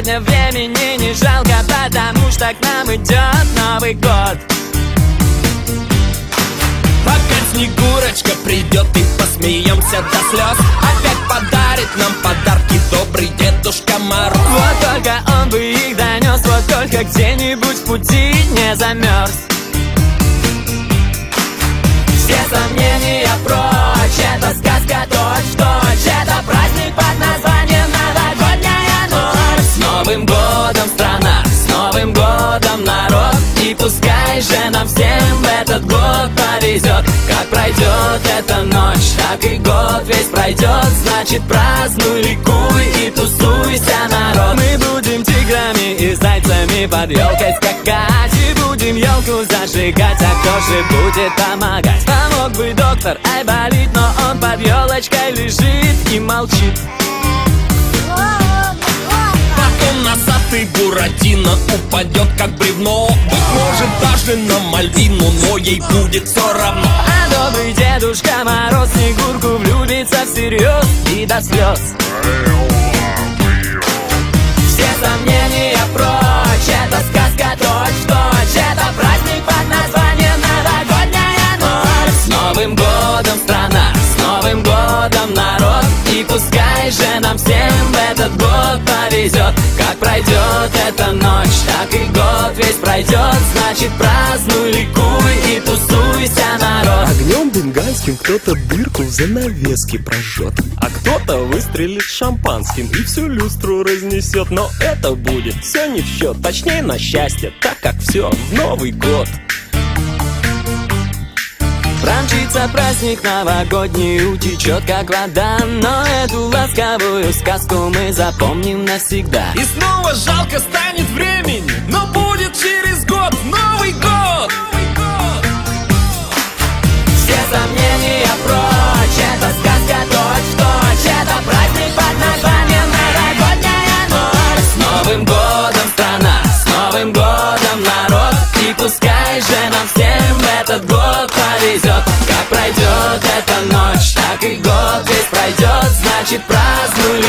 сегодня времени не жалко, потому что к нам идет Новый год. Пока Снегурочка придет и посмеемся до слез, опять подарит нам подарки добрый Дедушка Мороз. Вот только он бы их донес, вот только где-нибудь в пути не замерз. Все сомнения прочь, это сказка точь-в-точь, это праздник под названием Новогодняя ночь. С Новым годом, страна, с Новым годом, народ, и пускай же нам всем в этот год повезет. Как пройдет эта ночь, так и год весь пройдет. Значит, празднуй, ликуй и тусуйся, народ. Мы будем тиграми и зайцами под елкой скакать, и будем елку зажигать, а кто же будет помогать? Помог бы доктор, ай болит, но он под елочкой лежит и молчит. Потом носатый Буратино упадет как бревно, быть может даже на Мальвину, но ей будет все равно. А добрый Дедушка Мороз Снегурку влюбится всерьез и до слез. Все сомнения прочь, это сказка точь-в-точь, это праздник под названием Новогодняя ночь. С Новым годом, страна, с Новым годом, народ, и пускай же нам всем в этот год повезет. Как пройдет эта ночь, так и год весь пройдет. Значит, празднуй, ликуй и тусуйся, народ. Огнем бенгальским кто-то дырку в занавеске прожжет, а кто-то выстрелит шампанским и всю люстру разнесет. Но это будет все не в счет, точнее на счастье, так как все в Новый год. Промчится праздник новогодний, утечет как вода, но эту ласковую сказку мы запомним навсегда. И снова жалко станет времени, но будет через год Новый год. Все сомнения прочь, это сказка точь-в-точь, это праздник под названием Новогодняя ночь. С Новым годом, страна, с Новым годом, народ, и пускай же нам всем в этот год повезет. Как пройдет эта ночь, так и год весь пройдет. Значит, празднуй,